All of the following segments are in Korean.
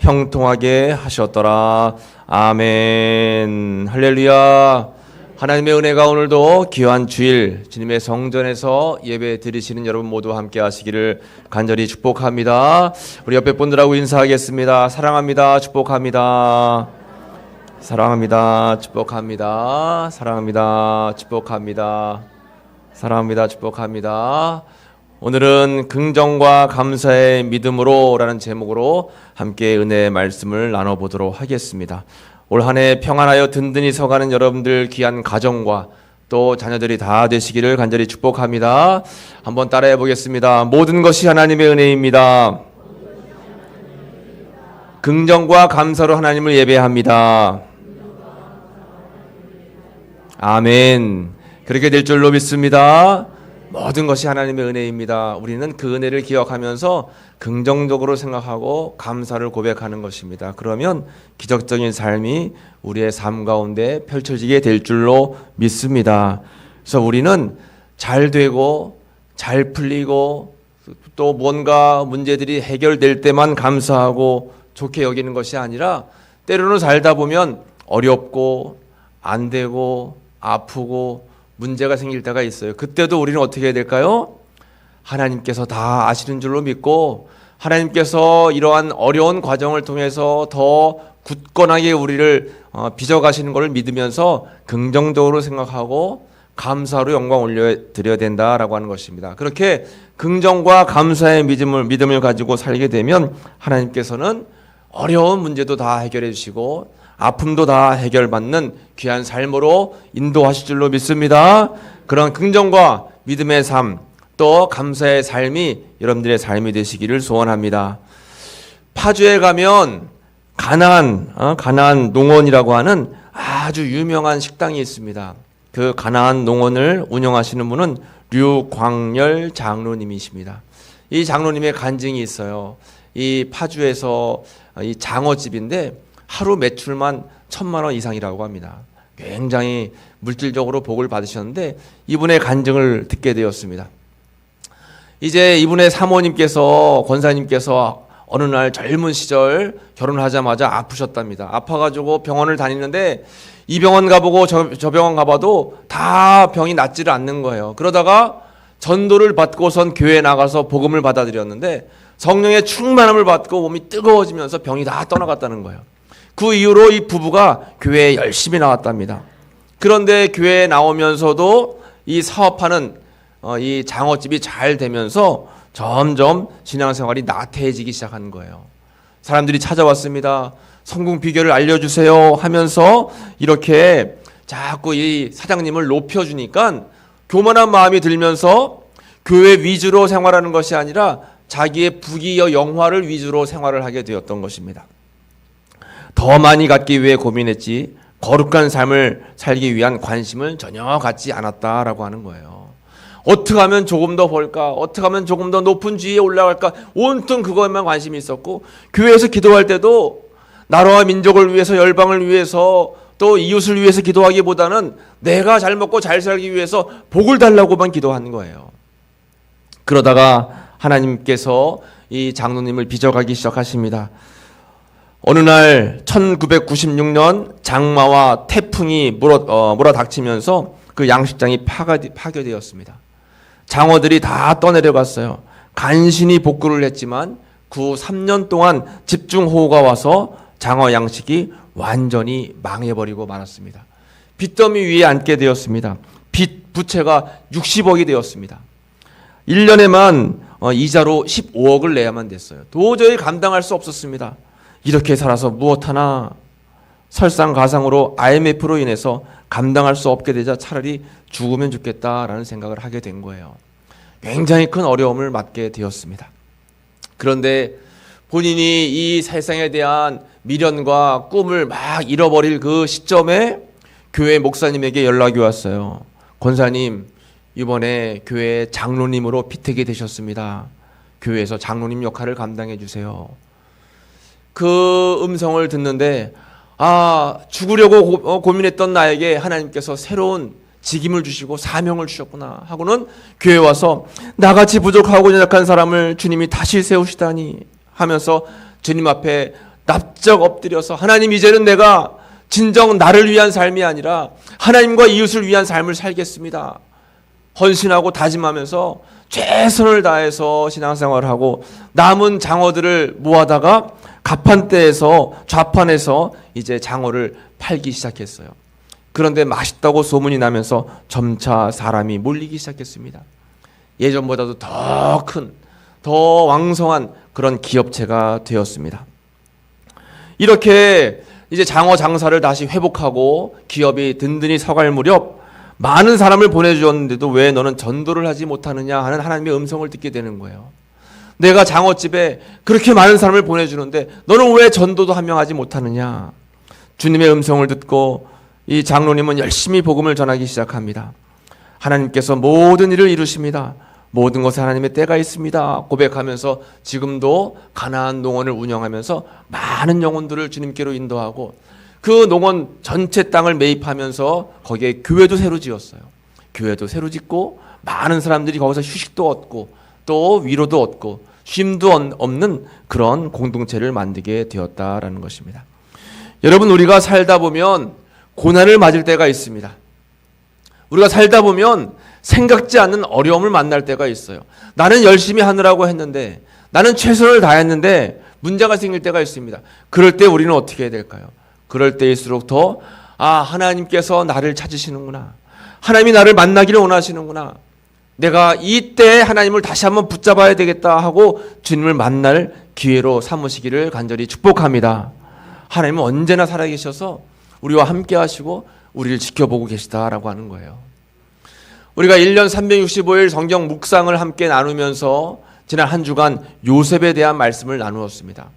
형통하게 하셨더라. 아멘. 할렐루야. 하나님의 은혜가 오늘도 귀한 주일 주님의 성전에서 예배 드리시는 여러분 모두 함께 하시기를 간절히 축복합니다. 우리 옆에 분들하고 인사하겠습니다. 사랑합니다. 축복합니다. 사랑합니다. 축복합니다. 사랑합니다. 축복합니다. 사랑합니다. 축복합니다. 오늘은 긍정과 감사의 믿음으로 라는 제목으로 함께 은혜의 말씀을 나눠보도록 하겠습니다. 올 한 해 평안하여 든든히 서가는 여러분들 귀한 가정과 또 자녀들이 다 되시기를 간절히 축복합니다. 한번 따라해 보겠습니다. 모든 것이 하나님의 은혜입니다. 긍정과 감사로 하나님을 예배합니다. 아멘. 그렇게 될 줄로 믿습니다. 모든 것이 하나님의 은혜입니다. 우리는 그 은혜를 기억하면서 긍정적으로 생각하고 감사를 고백하는 것입니다. 그러면 기적적인 삶이 우리의 삶 가운데 펼쳐지게 될 줄로 믿습니다. 그래서 우리는 잘 되고 잘 풀리고 또 뭔가 문제들이 해결될 때만 감사하고 좋게 여기는 것이 아니라 때로는 살다 보면 어렵고 안 되고 아프고 문제가 생길 때가 있어요. 그때도 우리는 어떻게 해야 될까요? 하나님께서 다 아시는 줄로 믿고 하나님께서 이러한 어려운 과정을 통해서 더 굳건하게 우리를 빚어가시는 것을 믿으면서 긍정적으로 생각하고 감사로 영광 올려드려야 된다라고 하는 것입니다. 그렇게 긍정과 감사의 믿음을 가지고 살게 되면 하나님께서는 어려운 문제도 다 해결해 주시고 아픔도 다 해결받는 귀한 삶으로 인도하실 줄로 믿습니다. 그런 긍정과 믿음의 삶, 또 감사의 삶이 여러분들의 삶이 되시기를 소원합니다. 파주에 가면 가나안 농원이라고 하는 아주 유명한 식당이 있습니다. 그 가나안 농원을 운영하시는 분은 류광열 장로님이십니다. 이 장로님의 간증이 있어요. 이 파주에서 이 장어집인데 하루 매출만 1,000만 원 이상이라고 합니다. 굉장히 물질적으로 복을 받으셨는데 이분의 간증을 듣게 되었습니다. 이제 이분의 사모님께서 권사님께서 어느 날 젊은 시절 결혼하자마자 아프셨답니다. 아파가지고 병원을 다니는데 이 병원 가보고 저 병원 가봐도 다 병이 낫지를 않는 거예요. 그러다가 전도를 받고선 교회에 나가서 복음을 받아들였는데 성령의 충만함을 받고 몸이 뜨거워지면서 병이 다 떠나갔다는 거예요. 그 이후로 이 부부가 교회에 열심히 나왔답니다. 그런데 교회에 나오면서도 이 사업하는 이 장어집이 잘 되면서 점점 신앙생활이 나태해지기 시작한 거예요. 사람들이 찾아왔습니다. 성공 비결을 알려주세요 하면서 이렇게 자꾸 이 사장님을 높여주니까 교만한 마음이 들면서 교회 위주로 생활하는 것이 아니라 자기의 부귀 영화를 위주로 생활을 하게 되었던 것입니다. 더 많이 갖기 위해 고민했지 거룩한 삶을 살기 위한 관심을 전혀 갖지 않았다라고 하는 거예요. 어떻게 하면 조금 더 벌까? 어떻게 하면 조금 더 높은 지위에 올라갈까? 온통 그것에만 관심이 있었고 교회에서 기도할 때도 나라와 민족을 위해서 열방을 위해서 또 이웃을 위해서 기도하기보다는 내가 잘 먹고 잘 살기 위해서 복을 달라고만 기도하는 거예요. 그러다가 하나님께서 이 장로님을 빚어가기 시작하십니다. 어느 날 1996년 장마와 태풍이 몰아닥치면서 그 양식장이 파괴되었습니다. 장어들이 다 떠내려갔어요. 간신히 복구를 했지만 그 3년 동안 집중호우가 와서 장어 양식이 완전히 망해버리고 말았습니다. 빚더미 위에 앉게 되었습니다. 빚 부채가 60억이 되었습니다. 1년에만 이자로 15억을 내야만 됐어요. 도저히 감당할 수 없었습니다. 이렇게 살아서 무엇하나 설상가상으로 IMF로 인해서 감당할 수 없게 되자 차라리 죽으면 좋겠다라는 생각을 하게 된 거예요. 굉장히 큰 어려움을 맞게 되었습니다. 그런데 본인이 이 세상에 대한 미련과 꿈을 막 잃어버릴 그 시점에 교회 목사님에게 연락이 왔어요. 권사님, 이번에 교회 장로님으로 피택이 되셨습니다. 교회에서 장로님 역할을 감당해 주세요. 그 음성을 듣는데 죽으려고 고민했던 나에게 하나님께서 새로운 직임을 주시고 사명을 주셨구나 하고는 교회에 와서 나같이 부족하고 연약한 사람을 주님이 다시 세우시다니 하면서 주님 앞에 납작 엎드려서 하나님, 이제는 내가 진정 나를 위한 삶이 아니라 하나님과 이웃을 위한 삶을 살겠습니다. 헌신하고 다짐하면서 최선을 다해서 신앙생활을 하고 남은 장어들을 모아다가 가판대에서 좌판에서 이제 장어를 팔기 시작했어요. 그런데 맛있다고 소문이 나면서 점차 사람이 몰리기 시작했습니다. 예전보다도 더 큰, 더 왕성한 그런 기업체가 되었습니다. 이렇게 이제 장어 장사를 다시 회복하고 기업이 든든히 서갈 무렵 많은 사람을 보내주었는데도 왜 너는 전도를 하지 못하느냐 하는 하나님의 음성을 듣게 되는 거예요. 내가 장어집에 그렇게 많은 사람을 보내주는데 너는 왜 전도도 한 명 하지 못하느냐. 주님의 음성을 듣고 이 장로님은 열심히 복음을 전하기 시작합니다. 하나님께서 모든 일을 이루십니다. 모든 것에 하나님의 때가 있습니다. 고백하면서 지금도 가나안 농원을 운영하면서 많은 영혼들을 주님께로 인도하고 그 농원 전체 땅을 매입하면서 거기에 교회도 새로 지었어요. 교회도 새로 짓고 많은 사람들이 거기서 휴식도 얻고 또 위로도 얻고 쉼도 없는 그런 공동체를 만들게 되었다라는 것입니다. 여러분, 우리가 살다 보면 고난을 맞을 때가 있습니다. 우리가 살다 보면 생각지 않는 어려움을 만날 때가 있어요. 나는 열심히 하느라고 했는데, 나는 최선을 다했는데 문제가 생길 때가 있습니다. 그럴 때 우리는 어떻게 해야 될까요? 그럴 때일수록 더 하나님께서 나를 찾으시는구나. 하나님이 나를 만나기를 원하시는구나. 내가 이때 하나님을 다시 한번 붙잡아야 되겠다 하고 주님을 만날 기회로 삼으시기를 간절히 축복합니다. 하나님은 언제나 살아계셔서 우리와 함께 하시고 우리를 지켜보고 계시다라고 하는 거예요. 우리가 1년 365일 성경 묵상을 함께 나누면서 지난 한 주간 요셉에 대한 말씀을 나누었습니다.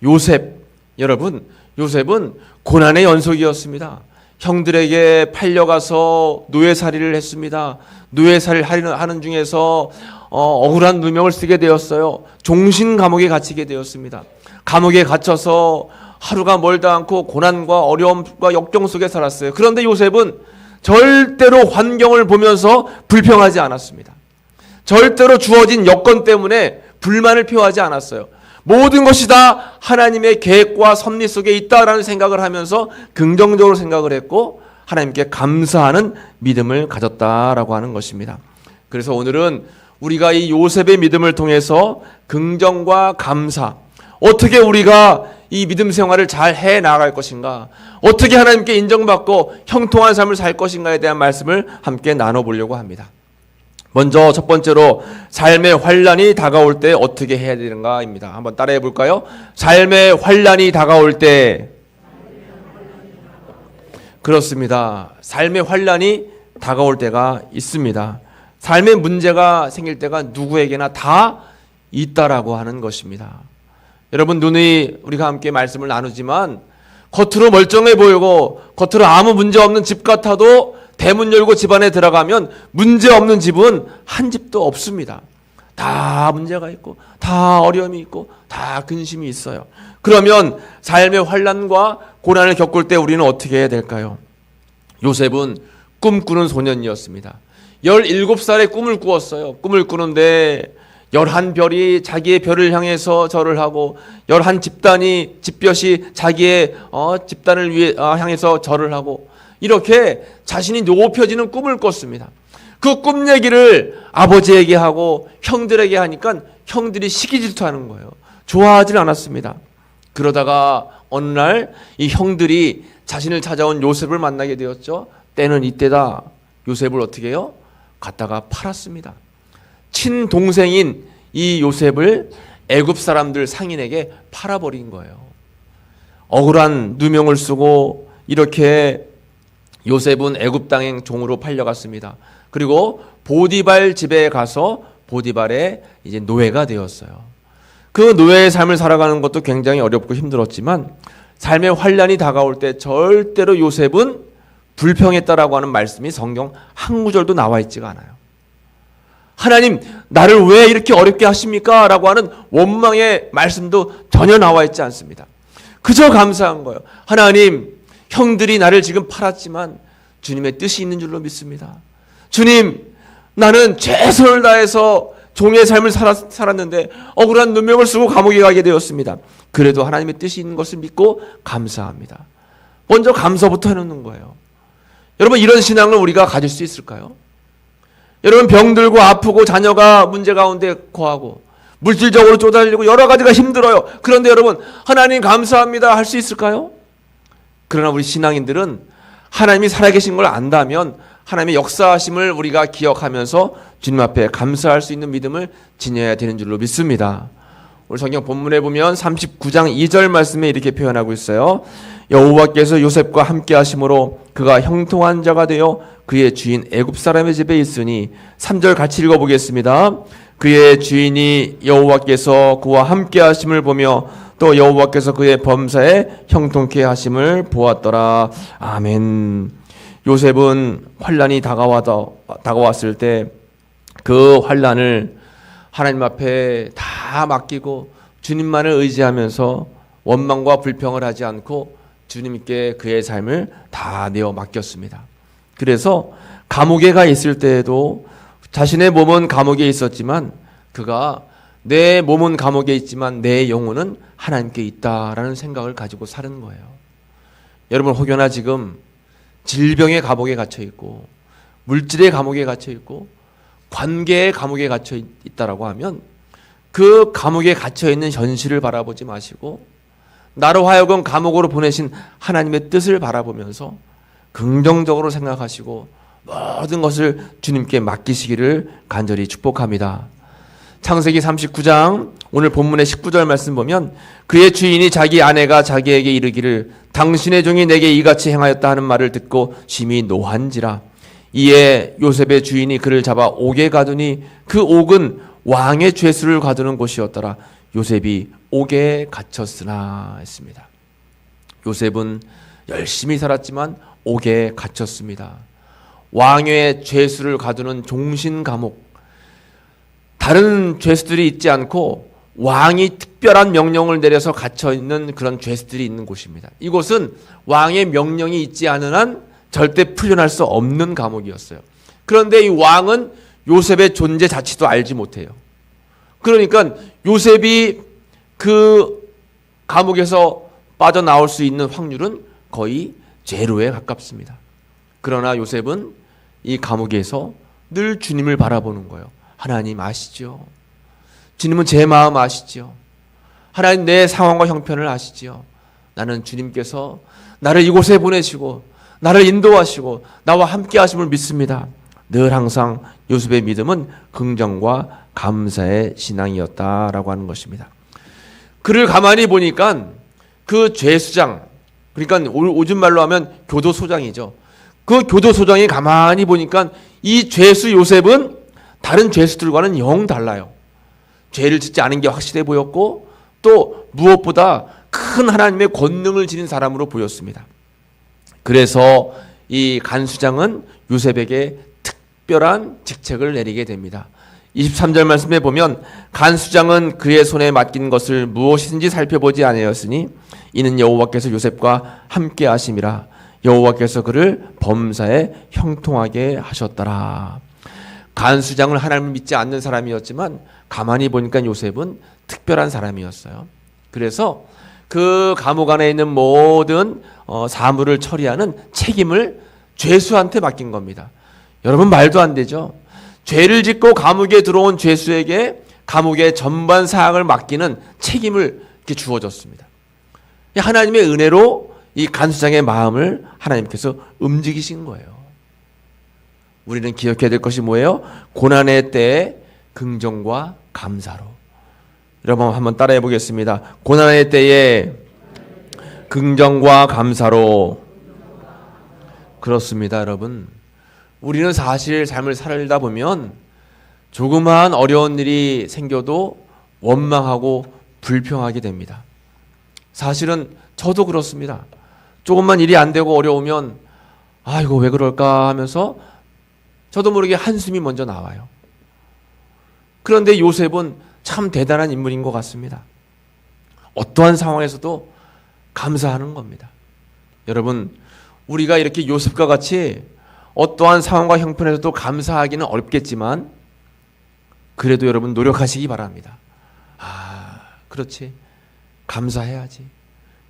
요셉, 여러분, 요셉은 고난의 연속이었습니다. 형들에게 팔려가서 노예살이를 했습니다. 노예살이를 하는 중에서 억울한 누명을 쓰게 되었어요. 종신 감옥에 갇히게 되었습니다. 감옥에 갇혀서 하루가 멀다 않고 고난과 어려움과 역경 속에 살았어요. 그런데 요셉은 절대로 환경을 보면서 불평하지 않았습니다. 절대로 주어진 여건 때문에 불만을 표하지 않았어요. 모든 것이 다 하나님의 계획과 섭리 속에 있다라는 생각을 하면서 긍정적으로 생각을 했고 하나님께 감사하는 믿음을 가졌다라고 하는 것입니다. 그래서 오늘은 우리가 이 요셉의 믿음을 통해서 긍정과 감사, 어떻게 우리가 이 믿음 생활을 잘 해 나갈 것인가, 어떻게 하나님께 인정받고 형통한 삶을 살 것인가에 대한 말씀을 함께 나눠보려고 합니다. 먼저 첫 번째로 삶의 환란이 다가올 때 어떻게 해야 되는가입니다. 한번 따라해 볼까요? 삶의 환란이 다가올 때, 그렇습니다. 삶의 환란이 다가올 때가 있습니다. 삶의 문제가 생길 때가 누구에게나 다 있다라고 하는 것입니다. 여러분, 누누이 우리가 함께 말씀을 나누지만 겉으로 멀쩡해 보이고 겉으로 아무 문제 없는 집 같아도 대문 열고 집 안에 들어가면 문제 없는 집은 한 집도 없습니다. 다 문제가 있고 다 어려움이 있고 다 근심이 있어요. 그러면 삶의 환난과 고난을 겪을 때 우리는 어떻게 해야 될까요? 요셉은 꿈꾸는 소년이었습니다. 17살에 꿈을 꾸었어요. 꿈을 꾸는데 11별이 자기의 별을 향해서 절을 하고 11집단이 집볕이 자기의 집단을 향해서 절을 하고 이렇게 자신이 높여지는 꿈을 꿨습니다. 그 꿈 얘기를 아버지에게 하고 형들에게 하니까 형들이 시기질투하는 거예요. 좋아하지 않았습니다. 그러다가 어느 날 이 형들이 자신을 찾아온 요셉을 만나게 되었죠. 때는 이때다. 요셉을 어떻게 해요? 갖다가 팔았습니다. 친동생인 이 요셉을 애굽 사람들 상인에게 팔아버린 거예요. 억울한 누명을 쓰고 이렇게 요셉은 애굽 땅의 종으로 팔려갔습니다. 그리고 보디발 집에 가서 보디발의 이제 노예가 되었어요. 그 노예의 삶을 살아가는 것도 굉장히 어렵고 힘들었지만 삶의 환란이 다가올 때 절대로 요셉은 불평했다라고 하는 말씀이 성경 한 구절도 나와 있지가 않아요. 하나님, 나를 왜 이렇게 어렵게 하십니까? 라고 하는 원망의 말씀도 전혀 나와 있지 않습니다. 그저 감사한 거예요. 하나님, 형들이 나를 지금 팔았지만 주님의 뜻이 있는 줄로 믿습니다. 주님, 나는 최선을 다해서 종의 삶을 살았는데 억울한 누명을 쓰고 감옥에 가게 되었습니다. 그래도 하나님의 뜻이 있는 것을 믿고 감사합니다. 먼저 감사부터 해놓는 거예요. 여러분, 이런 신앙을 우리가 가질 수 있을까요? 여러분, 병들고 아프고 자녀가 문제 가운데 거하고 물질적으로 쪼달리고 여러 가지가 힘들어요. 그런데 여러분, 하나님 감사합니다 할 수 있을까요? 그러나 우리 신앙인들은 하나님이 살아계신 걸 안다면 하나님의 역사하심을 우리가 기억하면서 주님 앞에 감사할 수 있는 믿음을 지녀야 되는 줄로 믿습니다. 오늘 성경 본문에 보면 39장 2절 말씀에 이렇게 표현하고 있어요. 여호와께서 요셉과 함께 하심으로 그가 형통한 자가 되어 그의 주인 애굽 사람의 집에 있으니 3절 같이 읽어보겠습니다. 그의 주인이 여호와께서 그와 함께 하심을 보며 또 여호와께서 그의 범사에 형통케 하심을 보았더라. 아멘. 요셉은 환난이 다가왔을 때 그 환난을 하나님 앞에 다 맡기고 주님만을 의지하면서 원망과 불평을 하지 않고 주님께 그의 삶을 다 내어 맡겼습니다. 그래서 감옥에 가 있을 때에도 자신의 몸은 감옥에 있었지만 그가 내 몸은 감옥에 있지만 내 영혼은 하나님께 있다라는 생각을 가지고 사는 거예요. 여러분, 혹여나 지금 질병의 감옥에 갇혀 있고 물질의 감옥에 갇혀 있고 관계의 감옥에 갇혀 있다라고 하면 그 감옥에 갇혀 있는 현실을 바라보지 마시고 나로 하여금 감옥으로 보내신 하나님의 뜻을 바라보면서 긍정적으로 생각하시고 모든 것을 주님께 맡기시기를 간절히 축복합니다. 창세기 39장 오늘 본문의 19절 말씀 보면 그의 주인이 자기 아내가 자기에게 이르기를 당신의 종이 내게 이같이 행하였다 하는 말을 듣고 심히 노한지라. 이에 요셉의 주인이 그를 잡아 옥에 가두니 그 옥은 왕의 죄수를 가두는 곳이었더라. 요셉이 옥에 갇혔으나 했습니다. 요셉은 열심히 살았지만 옥에 갇혔습니다. 왕의 죄수를 가두는 종신 감옥, 다른 죄수들이 있지 않고 왕이 특별한 명령을 내려서 갇혀있는 그런 죄수들이 있는 곳입니다. 이곳은 왕의 명령이 있지 않은 한 절대 풀려날 수 없는 감옥이었어요. 그런데 이 왕은 요셉의 존재 자체도 알지 못해요. 그러니까 요셉이 그 감옥에서 빠져나올 수 있는 확률은 거의 제로에 가깝습니다. 그러나 요셉은 이 감옥에서 늘 주님을 바라보는 거예요. 하나님 아시죠? 주님은 제 마음 아시죠? 하나님 내 상황과 형편을 아시죠? 나는 주님께서 나를 이곳에 보내시고 나를 인도하시고 나와 함께 하심을 믿습니다. 늘 항상 요셉의 믿음은 긍정과 감사의 신앙이었다라고 하는 것입니다. 그를 가만히 보니까 그 죄수장, 그러니까 요즘 말로 하면 교도소장이죠. 그 교도소장이 가만히 보니까 이 죄수 요셉은 다른 죄수들과는 영 달라요. 죄를 짓지 않은 게 확실해 보였고 또 무엇보다 큰 하나님의 권능을 지닌 사람으로 보였습니다. 그래서 이 간수장은 요셉에게 특별한 직책을 내리게 됩니다. 23절 말씀에 보면 간수장은 그의 손에 맡긴 것을 무엇이든지 살펴보지 아니하였으니 이는 여호와께서 요셉과 함께 하심이라. 여호와께서 그를 범사에 형통하게 하셨더라. 간수장을 하나님을 믿지 않는 사람이었지만 가만히 보니까 요셉은 특별한 사람이었어요. 그래서 그 감옥 안에 있는 모든 사물을 처리하는 책임을 죄수한테 맡긴 겁니다. 여러분, 말도 안 되죠. 죄를 짓고 감옥에 들어온 죄수에게 감옥의 전반 사항을 맡기는 책임을 이렇게 주어졌습니다. 하나님의 은혜로 이 간수장의 마음을 하나님께서 움직이신 거예요. 우리는 기억해야 될 것이 뭐예요? 고난의 때에 긍정과 감사로. 여러분 한번 따라해 보겠습니다. 고난의 때에 긍정과 감사로. 그렇습니다, 여러분. 우리는 사실 삶을 살다 보면 조그마한 어려운 일이 생겨도 원망하고 불평하게 됩니다. 사실은 저도 그렇습니다. 조금만 일이 안 되고 어려우면 아, 이거 왜 그럴까 하면서 저도 모르게 한숨이 먼저 나와요. 그런데 요셉은 참 대단한 인물인 것 같습니다. 어떠한 상황에서도 감사하는 겁니다. 여러분, 우리가 이렇게 요셉과 같이 어떠한 상황과 형편에서도 감사하기는 어렵겠지만 그래도 여러분 노력하시기 바랍니다. 그렇지. 감사해야지.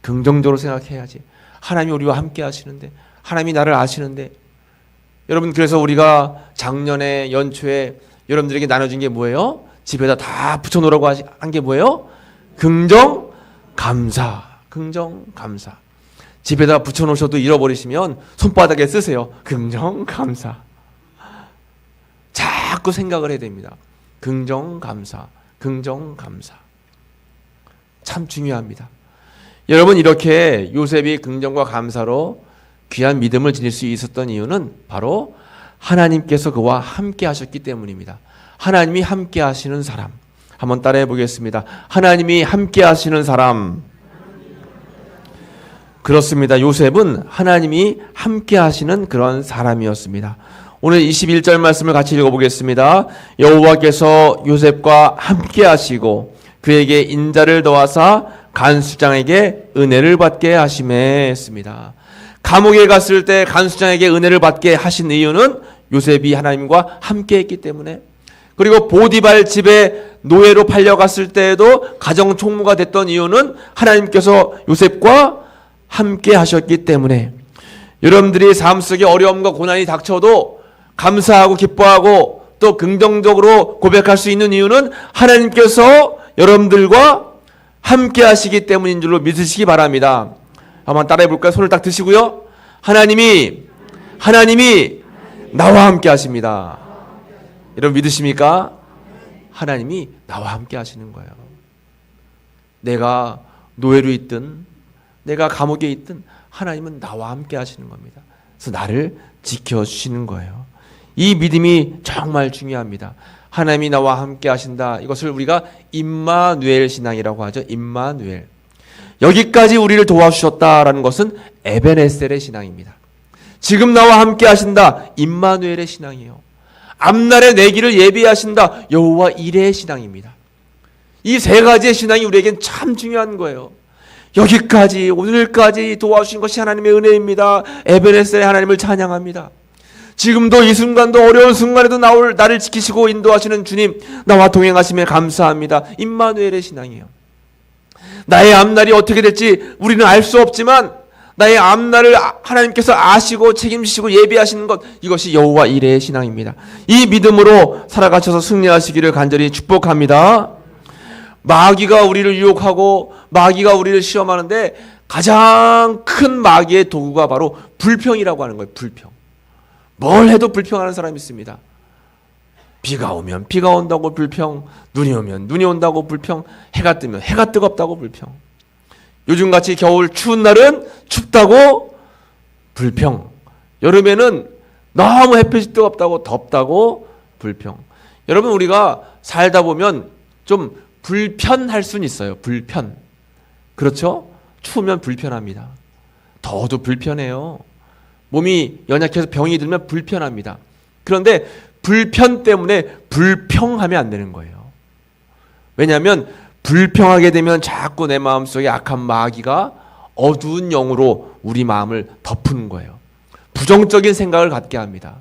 긍정적으로 생각해야지. 하나님이 우리와 함께 하시는데, 하나님이 나를 아시는데. 여러분, 그래서 우리가 작년에 연초에 여러분들에게 나눠준 게 뭐예요? 집에다 다 붙여놓으라고 한 게 뭐예요? 긍정 감사. 긍정 감사. 집에다 붙여놓으셔도 잃어버리시면 손바닥에 쓰세요. 긍정 감사. 자꾸 생각을 해야 됩니다. 긍정 감사. 긍정 감사. 참 중요합니다. 여러분, 이렇게 요셉이 긍정과 감사로 귀한 믿음을 지닐 수 있었던 이유는 바로 하나님께서 그와 함께 하셨기 때문입니다. 하나님이 함께 하시는 사람. 한번 따라해 보겠습니다. 하나님이 함께 하시는 사람. 그렇습니다. 요셉은 하나님이 함께 하시는 그런 사람이었습니다. 오늘 21절 말씀을 같이 읽어보겠습니다. 여호와께서 요셉과 함께 하시고 그에게 인자를 더하사 간수장에게 은혜를 받게 하심에 했습니다. 감옥에 갔을 때 간수장에게 은혜를 받게 하신 이유는 요셉이 하나님과 함께 했기 때문에, 그리고 보디발 집에 노예로 팔려갔을 때에도 가정총무가 됐던 이유는 하나님께서 요셉과 함께 하셨기 때문에, 여러분들이 삶 속에 어려움과 고난이 닥쳐도 감사하고 기뻐하고 또 긍정적으로 고백할 수 있는 이유는 하나님께서 여러분들과 함께 하시기 때문인 줄로 믿으시기 바랍니다. 한번 따라해 볼까요? 손을 딱 드시고요. 하나님이 나와 함께 하십니다. 여러분 믿으십니까? 하나님이 나와 함께 하시는 거예요. 내가 노예로 있든 내가 감옥에 있든 하나님은 나와 함께 하시는 겁니다. 그래서 나를 지켜주시는 거예요. 이 믿음이 정말 중요합니다. 하나님이 나와 함께 하신다. 이것을 우리가 임마누엘 신앙이라고 하죠. 임마누엘. 여기까지 우리를 도와주셨다라는 것은 에베네셀의 신앙입니다. 지금 나와 함께 하신다. 임마누엘의 신앙이에요. 앞날에 내 길을 예비하신다. 여호와 이레의 신앙입니다. 이 세 가지의 신앙이 우리에겐 참 중요한 거예요. 여기까지 오늘까지 도와주신 것이 하나님의 은혜입니다. 에베네셀의 하나님을 찬양합니다. 지금도 이 순간도 어려운 순간에도 나를 지키시고 인도하시는 주님, 나와 동행하심에 감사합니다. 임마누엘의 신앙이에요. 나의 앞날이 어떻게 될지 우리는 알 수 없지만 나의 앞날을 하나님께서 아시고 책임지시고 예비하시는 것, 이것이 여호와 이레의 신앙입니다. 이 믿음으로 살아가셔서 승리하시기를 간절히 축복합니다. 마귀가 우리를 유혹하고 마귀가 우리를 시험하는데 가장 큰 마귀의 도구가 바로 불평이라고 하는 거예요. 불평. 뭘 해도 불평하는 사람이 있습니다. 비가 오면 비가 온다고 불평, 눈이 오면 눈이 온다고 불평, 해가 뜨면 해가 뜨겁다고 불평. 요즘같이 겨울 추운 날은 춥다고 불평. 여름에는 너무 햇빛이 뜨겁다고 덥다고 불평. 여러분, 우리가 살다 보면 좀 불편할 수는 있어요. 불편. 그렇죠? 추우면 불편합니다. 더워도 불편해요. 몸이 연약해서 병이 들면 불편합니다. 그런데 불편 때문에 불평하면 안 되는 거예요. 왜냐하면 불평하게 되면 자꾸 내 마음속에 악한 마귀가 어두운 영으로 우리 마음을 덮는 거예요. 부정적인 생각을 갖게 합니다.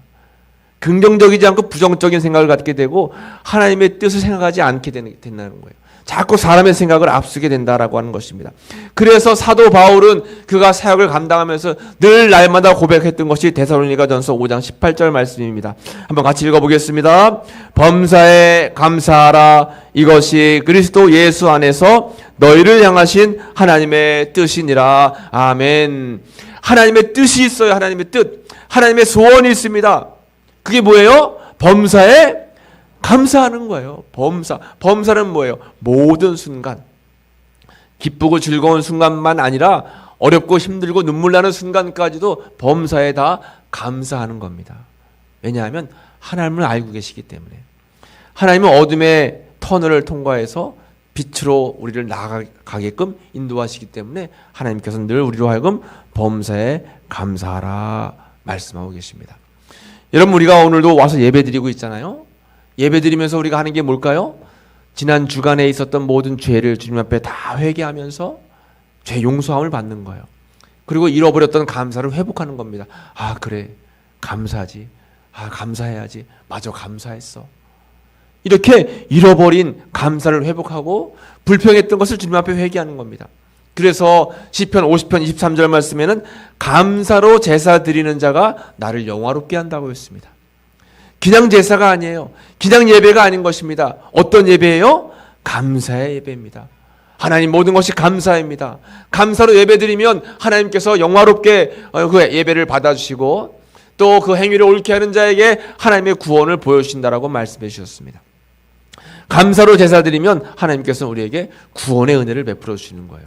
긍정적이지 않고 부정적인 생각을 갖게 되고 하나님의 뜻을 생각하지 않게 된다는 거예요. 자꾸 사람의 생각을 앞서게 된다라고 하는 것입니다. 그래서 사도 바울은 그가 사역을 감당하면서 늘 날마다 고백했던 것이 데살로니가전서 5장 18절 말씀입니다. 한번 같이 읽어보겠습니다. 범사에 감사하라. 이것이 그리스도 예수 안에서 너희를 향하신 하나님의 뜻이니라. 아멘. 하나님의 뜻이 있어요. 하나님의 뜻. 하나님의 소원이 있습니다. 그게 뭐예요? 범사에 감사하는 거예요. 범사는 뭐예요? 모든 순간. 기쁘고 즐거운 순간만 아니라 어렵고 힘들고 눈물 나는 순간까지도 범사에 다 감사하는 겁니다. 왜냐하면 하나님을 알고 계시기 때문에. 하나님은 어둠의 터널을 통과해서 빛으로 우리를 나아가게끔 인도하시기 때문에 하나님께서는 늘 우리로 하여금 범사에 감사하라 말씀하고 계십니다. 여러분, 우리가 오늘도 와서 예배드리고 있잖아요. 예배드리면서 우리가 하는 게 뭘까요? 지난 주간에 있었던 모든 죄를 주님 앞에 다 회개하면서 죄 용서함을 받는 거예요. 그리고 잃어버렸던 감사를 회복하는 겁니다. 아, 그래. 감사하지. 아, 감사해야지. 맞아, 감사했어. 이렇게 잃어버린 감사를 회복하고 불평했던 것을 주님 앞에 회개하는 겁니다. 그래서 시편 50편 23절 말씀에는 감사로 제사 드리는 자가 나를 영화롭게 한다고 했습니다. 그냥 제사가 아니에요. 그냥 예배가 아닌 것입니다. 어떤 예배예요? 감사의 예배입니다. 하나님 모든 것이 감사입니다. 감사로 예배드리면 하나님께서 영화롭게 그 예배를 받아주시고 또 그 행위를 옳게 하는 자에게 하나님의 구원을 보여주신다라고 말씀해 주셨습니다. 감사로 제사드리면 하나님께서 우리에게 구원의 은혜를 베풀어 주시는 거예요.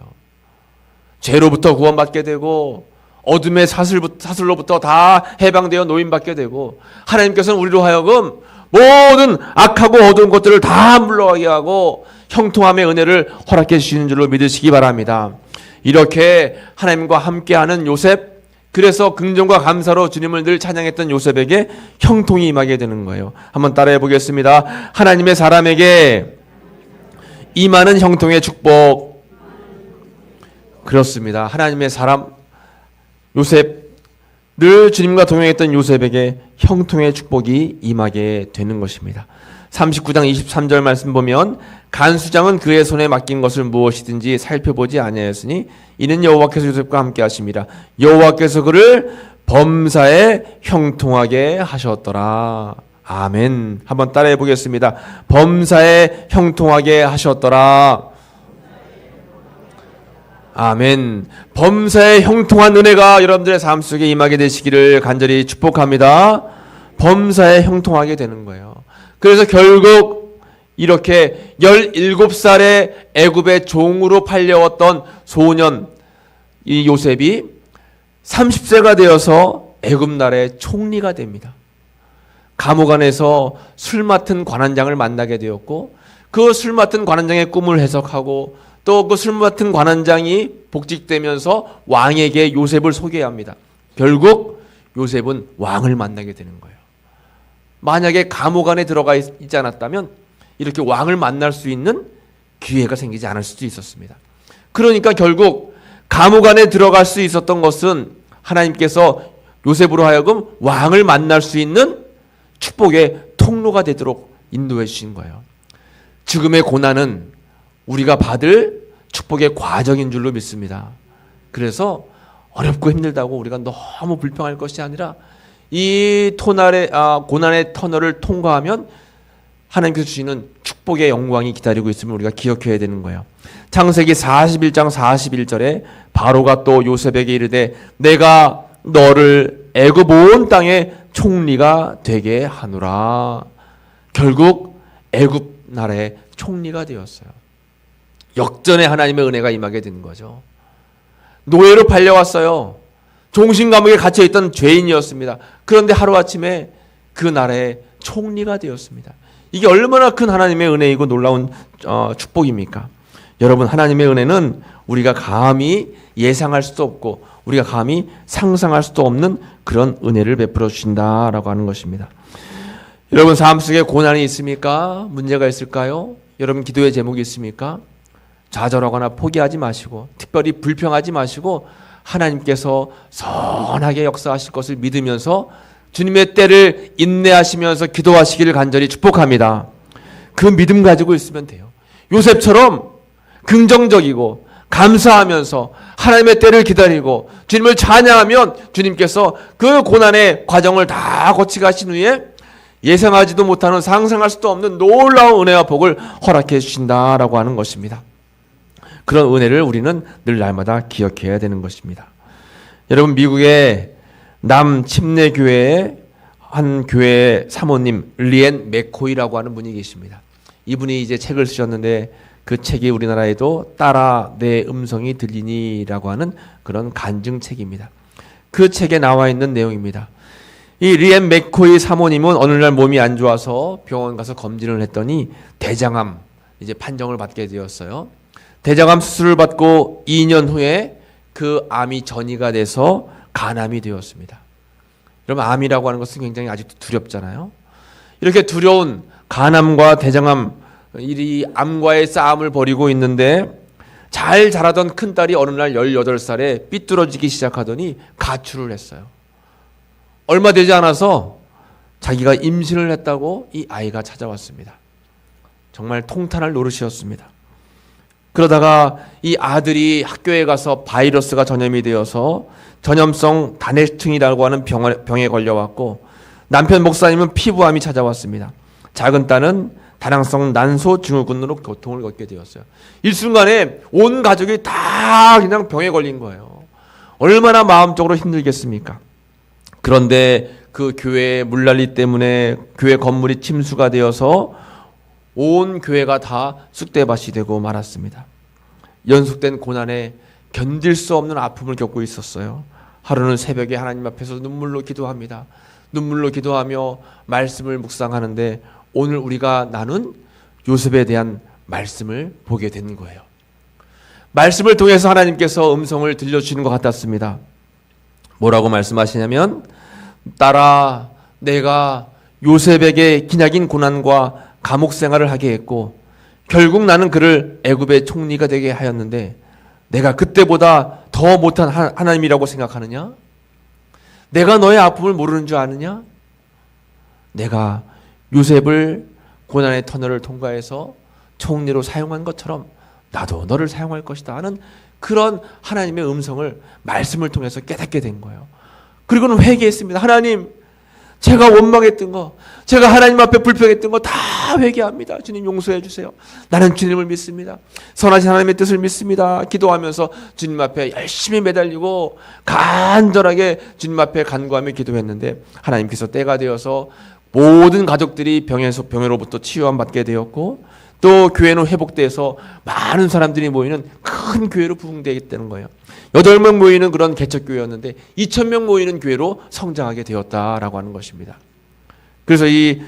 죄로부터 구원받게 되고 어둠의 사슬로부터 다 해방되어 노임받게 되고 하나님께서는 우리로 하여금 모든 악하고 어두운 것들을 다 물러가게 하고 형통함의 은혜를 허락해 주시는 줄로 믿으시기 바랍니다. 이렇게 하나님과 함께하는 요셉, 그래서 긍정과 감사로 주님을 늘 찬양했던 요셉에게 형통이 임하게 되는 거예요. 한번 따라해 보겠습니다. 하나님의 사람에게 임하는 형통의 축복. 그렇습니다. 하나님의 사람 요셉, 늘 주님과 동행했던 요셉에게 형통의 축복이 임하게 되는 것입니다. 39장 23절 말씀 보면 간수장은 그의 손에 맡긴 것을 무엇이든지 살펴보지 아니하였으니 이는 여호와께서 요셉과 함께 하심이라. 여호와께서 그를 범사에 형통하게 하셨더라. 아멘. 한번 따라해 보겠습니다. 범사에 형통하게 하셨더라. 아멘. 범사에 형통한 은혜가 여러분들의 삶 속에 임하게 되시기를 간절히 축복합니다. 범사에 형통하게 되는 거예요. 그래서 결국 이렇게 17살의 애굽의 종으로 팔려왔던 소년 이 요셉이 30세가 되어서 애굽 나라의 총리가 됩니다. 감옥 안에서 술 맡은 관원장을 만나게 되었고 그 술 맡은 관원장의 꿈을 해석하고 또 그 술 맡은 관원장이 복직되면서 왕에게 요셉을 소개합니다. 결국 요셉은 왕을 만나게 되는 거예요. 만약에 감옥 안에 들어가 있지 않았다면 이렇게 왕을 만날 수 있는 기회가 생기지 않을 수도 있었습니다. 그러니까 결국 감옥 안에 들어갈 수 있었던 것은 하나님께서 요셉으로 하여금 왕을 만날 수 있는 축복의 통로가 되도록 인도해 주신 거예요. 지금의 고난은 우리가 받을 축복의 과정인 줄로 믿습니다. 그래서 어렵고 힘들다고 우리가 너무 불평할 것이 아니라 이 고난의 터널을 통과하면 하나님께서 주시는 축복의 영광이 기다리고 있음을 우리가 기억해야 되는 거예요. 창세기 41장 41절에 바로가 또 요셉에게 이르되 내가 너를 애굽 온 땅의 총리가 되게 하노라. 결국 애굽 나라의 총리가 되었어요. 역전의 하나님의 은혜가 임하게 된 거죠. 노예로 팔려왔어요. 종신감옥에 갇혀있던 죄인이었습니다. 그런데 하루아침에 그 나라의 총리가 되었습니다. 이게 얼마나 큰 하나님의 은혜이고 놀라운 축복입니까? 여러분, 하나님의 은혜는 우리가 감히 예상할 수도 없고 우리가 감히 상상할 수도 없는 그런 은혜를 베풀어 주신다라고 하는 것입니다. 여러분 삶 속에 고난이 있습니까? 문제가 있을까요? 여러분 기도의 제목이 있습니까? 좌절하거나 포기하지 마시고 특별히 불평하지 마시고 하나님께서 선하게 역사하실 것을 믿으면서 주님의 때를 인내하시면서 기도하시기를 간절히 축복합니다. 그 믿음 가지고 있으면 돼요. 요셉처럼 긍정적이고 감사하면서 하나님의 때를 기다리고 주님을 찬양하면 주님께서 그 고난의 과정을 다 거치 가신 후에 예상하지도 못하는 상상할 수도 없는 놀라운 은혜와 복을 허락해 주신다라고 하는 것입니다. 그런 은혜를 우리는 늘 날마다 기억해야 되는 것입니다. 여러분 미국의 남침례교회의 한 교회 사모님 리앤 맥코이라고 하는 분이 계십니다. 이분이 이제 책을 쓰셨는데 그 책이 우리나라에도 따라 내 음성이 들리니라고 하는 그런 간증책입니다. 그 책에 나와 있는 내용입니다. 이 리앤 맥코이 사모님은 어느 날 몸이 안 좋아서 병원 가서 검진을 했더니 대장암 이제 판정을 받게 되었어요. 대장암 수술을 받고 2년 후에 그 암이 전이가 돼서 간암이 되었습니다. 여러분 암이라고 하는 것은 굉장히 아직도 두렵잖아요. 이렇게 두려운 간암과 대장암 이 암과의 싸움을 벌이고 있는데 잘 자라던 큰딸이 어느 날 18살에 삐뚤어지기 시작하더니 가출을 했어요. 얼마 되지 않아서 자기가 임신을 했다고 이 아이가 찾아왔습니다. 정말 통탄할 노릇이었습니다. 그러다가 이 아들이 학교에 가서 바이러스가 전염이 되어서 전염성 다내증이라고 하는 병에 걸려왔고, 남편 목사님은 피부암이 찾아왔습니다. 작은 딸은 다낭성 난소 증후군으로 고통을 겪게 되었어요. 일순간에 온 가족이 다 그냥 병에 걸린 거예요. 얼마나 마음적으로 힘들겠습니까? 그런데 그 교회의 물난리 때문에 교회 건물이 침수가 되어서 온 교회가 다 쑥대밭이 되고 말았습니다. 연속된 고난에 견딜 수 없는 아픔을 겪고 있었어요. 하루는 새벽에 하나님 앞에서 눈물로 기도합니다. 눈물로 기도하며 말씀을 묵상하는데 오늘 우리가 나눈 요셉에 대한 말씀을 보게 된 거예요. 말씀을 통해서 하나님께서 음성을 들려주시는 것 같았습니다. 뭐라고 말씀하시냐면, 딸아, 내가 요셉에게 기나긴 고난과 감옥 생활을 하게 했고 결국 나는 그를 애굽의 총리가 되게 하였는데 내가 그때보다 더 못한 하나님이라고 생각하느냐? 내가 너의 아픔을 모르는 줄 아느냐? 내가 요셉을 고난의 터널을 통과해서 총리로 사용한 것처럼 나도 너를 사용할 것이다 하는 그런 하나님의 음성을 말씀을 통해서 깨닫게 된 거예요. 그리고는 회개했습니다. 하나님, 제가 원망했던 거, 제가 하나님 앞에 불평했던 거 다 회개합니다. 주님 용서해 주세요. 나는 주님을 믿습니다. 선하신 하나님의 뜻을 믿습니다. 기도하면서 주님 앞에 열심히 매달리고 간절하게 주님 앞에 간구하며 기도했는데 하나님께서 때가 되어서 모든 가족들이 병으로부터 치유함 받게 되었고 또 교회는 회복돼서 많은 사람들이 모이는 큰 교회로 부흥되겠다는 거예요. 8명 모이는 그런 개척교회였는데 2,000명 모이는 교회로 성장하게 되었다라고 하는 것입니다. 그래서 이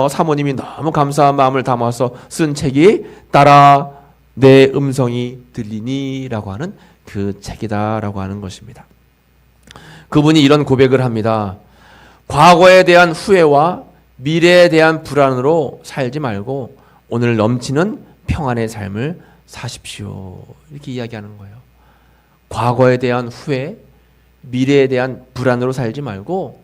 사모님이 너무 감사한 마음을 담아서 쓴 책이 따라 내 음성이 들리니 라고 하는 그 책이다라고 하는 것입니다. 그분이 이런 고백을 합니다. 과거에 대한 후회와 미래에 대한 불안으로 살지 말고 오늘 넘치는 평안의 삶을 사십시오. 이렇게 이야기하는 거예요. 과거에 대한 후회, 미래에 대한 불안으로 살지 말고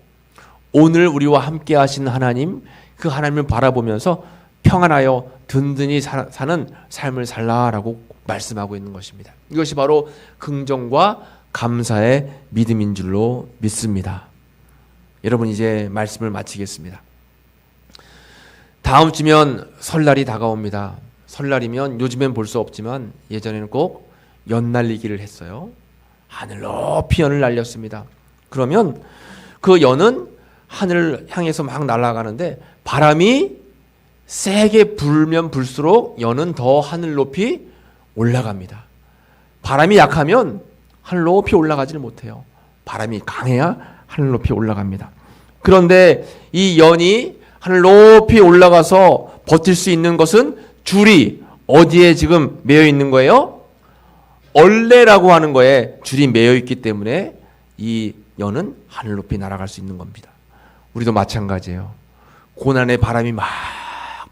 오늘 우리와 함께 하신 하나님, 그 하나님을 바라보면서 평안하여 든든히 사는 삶을 살라라고 말씀하고 있는 것입니다. 이것이 바로 긍정과 감사의 믿음인 줄로 믿습니다. 여러분, 이제 말씀을 마치겠습니다. 다음 주면 설날이 다가옵니다. 설날이면 요즘엔 볼 수 없지만 예전에는 꼭 연날리기를 했어요. 하늘 높이 연을 날렸습니다. 그러면 그 연은 하늘을 향해서 막 날아가는데 바람이 세게 불면 불수록 연은 더 하늘 높이 올라갑니다. 바람이 약하면 하늘 높이 올라가지를 못해요. 바람이 강해야 하늘 높이 올라갑니다. 그런데 이 연이 하늘 높이 올라가서 버틸 수 있는 것은 줄이 어디에 지금 매여 있는 거예요? 얼레라고 하는 거에 줄이 매여 있기 때문에 이 연은 하늘 높이 날아갈 수 있는 겁니다. 우리도 마찬가지예요. 고난의 바람이 막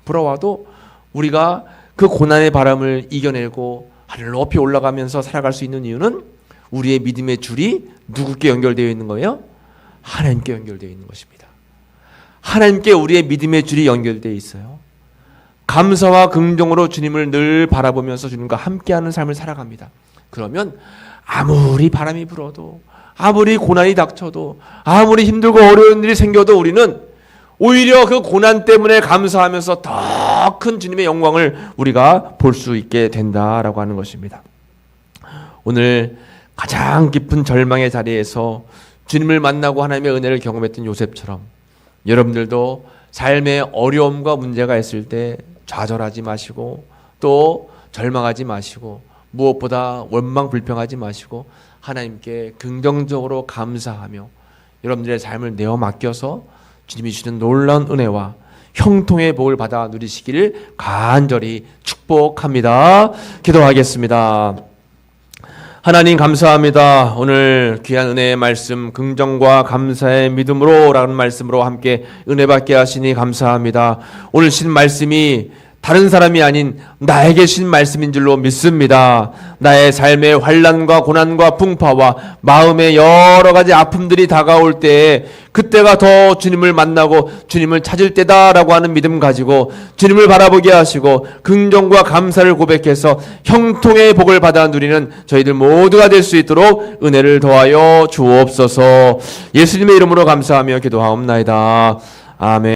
불어와도 우리가 그 고난의 바람을 이겨내고 하늘 높이 올라가면서 살아갈 수 있는 이유는 우리의 믿음의 줄이 누구께 연결되어 있는 거예요? 하나님께 연결되어 있는 것입니다. 하나님께 우리의 믿음의 줄이 연결되어 있어요. 감사와 긍정으로 주님을 늘 바라보면서 주님과 함께하는 삶을 살아갑니다. 그러면 아무리 바람이 불어도 아무리 고난이 닥쳐도 아무리 힘들고 어려운 일이 생겨도 우리는 오히려 그 고난 때문에 감사하면서 더 큰 주님의 영광을 우리가 볼 수 있게 된다라고 하는 것입니다. 오늘 가장 깊은 절망의 자리에서 주님을 만나고 하나님의 은혜를 경험했던 요셉처럼 여러분들도 삶의 어려움과 문제가 있을 때 좌절하지 마시고 또 절망하지 마시고 무엇보다 원망 불평하지 마시고 하나님께 긍정적으로 감사하며 여러분들의 삶을 내어 맡겨서 주님이 주시는 놀라운 은혜와 형통의 복을 받아 누리시기를 간절히 축복합니다. 기도하겠습니다. 하나님 감사합니다. 오늘 귀한 은혜의 말씀 긍정과 감사의 믿음으로 라는 말씀으로 함께 은혜 받게 하시니 감사합니다. 오늘 신 말씀이 다른 사람이 아닌 나에게 신 말씀인 줄로 믿습니다. 나의 삶의 환난과 고난과 풍파와 마음의 여러 가지 아픔들이 다가올 때에 그때가 더 주님을 만나고 주님을 찾을 때다라고 하는 믿음 가지고 주님을 바라보게 하시고 긍정과 감사를 고백해서 형통의 복을 받아 누리는 저희들 모두가 될 수 있도록 은혜를 더하여 주옵소서. 예수님의 이름으로 감사하며 기도하옵나이다. 아멘.